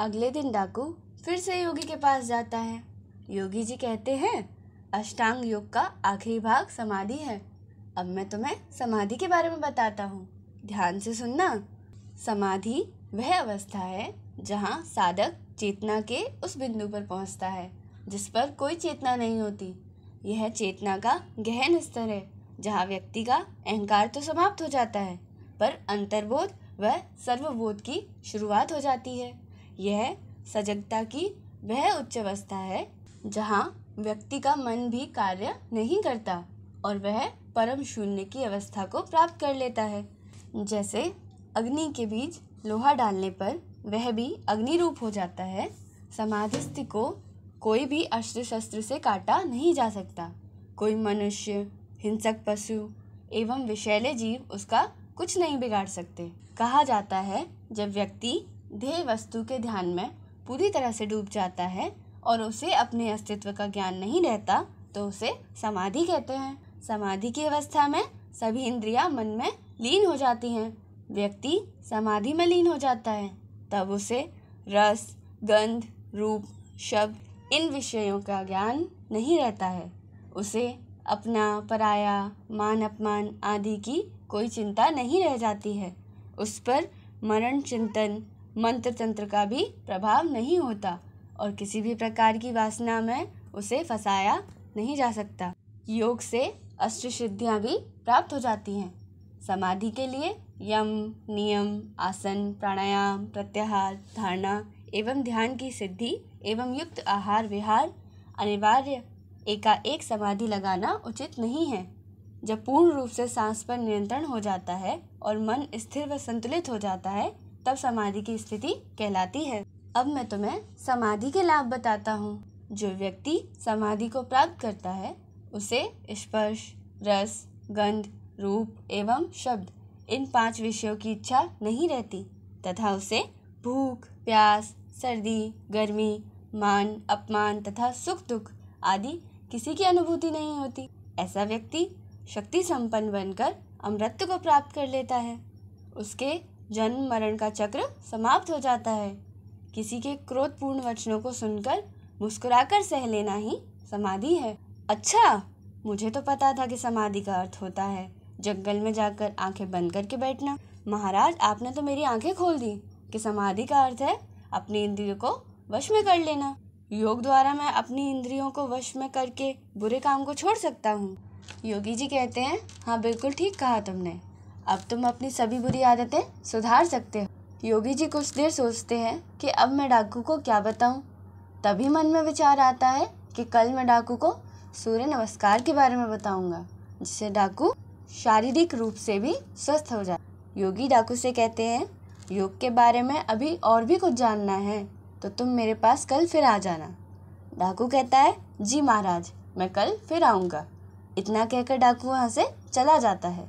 अगले दिन डाकू फिर से योगी के पास जाता है। योगी जी कहते हैं, अष्टांग योग का आखिरी भाग समाधि है। अब मैं तुम्हें समाधि के बारे में बताता हूँ, ध्यान से सुनना। समाधि वह अवस्था है जहाँ साधक चेतना के उस बिंदु पर पहुँचता है जिस पर कोई चेतना नहीं होती। यह चेतना का गहन स्तर है जहाँ व्यक्ति का अहंकार तो समाप्त हो जाता है पर अंतर्बोध व सर्वबोध की शुरुआत हो जाती है। यह सजगता की वह उच्च अवस्था है जहाँ व्यक्ति का मन भी कार्य नहीं करता और वह परम शून्य की अवस्था को प्राप्त कर लेता है। जैसे अग्नि के बीच लोहा डालने पर वह भी अग्नि रूप हो जाता है। समाधिस्थ को कोई भी अस्त्र शस्त्र से काटा नहीं जा सकता। कोई मनुष्य, हिंसक पशु एवं विषैले जीव उसका कुछ नहीं बिगाड़ सकते। कहा जाता है, जब व्यक्ति ध्येय वस्तु के ध्यान में पूरी तरह से डूब जाता है और उसे अपने अस्तित्व का ज्ञान नहीं रहता तो उसे समाधि कहते हैं। समाधि की अवस्था में सभी इंद्रियां मन में लीन हो जाती हैं। व्यक्ति समाधि में लीन हो जाता है तब उसे रस, गंध, रूप, शब्द इन विषयों का ज्ञान नहीं रहता है। उसे अपना, पराया, मान अपमान आदि की कोई चिंता नहीं रह जाती है। उस पर मरण चिंतन, मंत्र तंत्र का भी प्रभाव नहीं होता और किसी भी प्रकार की वासना में उसे फंसाया नहीं जा सकता। योग से अष्ट सिद्धियां भी प्राप्त हो जाती हैं। समाधि के लिए यम, नियम, आसन, प्राणायाम, प्रत्याहार, धारणा एवं ध्यान की सिद्धि एवं युक्त आहार विहार अनिवार्य। एकाएक समाधि लगाना उचित नहीं है। जब पूर्ण रूप से सांस पर नियंत्रण हो जाता है और मन स्थिर व संतुलित हो जाता है तब समाधि की स्थिति कहलाती है। अब मैं तुम्हें समाधि के लाभ बताता हूँ। जो व्यक्ति समाधि को प्राप्त करता है उसे स्पर्श, रस, गंध, रूप एवं शब्द इन 5 विषयों की इच्छा नहीं रहती तथा उसे भूख, प्यास, सर्दी, गर्मी, मान अपमान तथा सुख दुख आदि किसी की अनुभूति नहीं होती। ऐसा व्यक्ति शक्ति संपन्न बनकर अमृत को प्राप्त कर लेता है। उसके जन्म मरण का चक्र समाप्त हो जाता है। किसी के क्रोधपूर्ण वचनों को सुनकर मुस्कुराकर सह लेना ही समाधि है। अच्छा, मुझे तो पता था कि समाधि का अर्थ होता है जंगल में जाकर आंखें बंद करके बैठना। महाराज, आपने तो मेरी आंखें खोल दी कि समाधि का अर्थ है अपनी इंद्रियों को वश में कर लेना। योग द्वारा मैं अपनी इंद्रियों को वश में करके बुरे काम को छोड़ सकता हूँ। योगी जी कहते हैं, हाँ बिल्कुल ठीक कहा तुमने। अब तुम अपनी सभी बुरी आदतें सुधार सकते हो। योगी जी कुछ देर सोचते हैं कि अब मैं डाकू को क्या बताऊं। तभी मन में विचार आता है कि कल मैं डाकू को सूर्य नमस्कार के बारे में बताऊंगा जिससे डाकू शारीरिक रूप से भी स्वस्थ हो जाए। योगी डाकू से कहते हैं, योग के बारे में अभी और भी कुछ जानना है तो तुम मेरे पास कल फिर आ जाना। डाकू कहता है, जी महाराज, मैं कल फिर आऊँगा। इतना कहकर डाकू वहाँ से चला जाता है।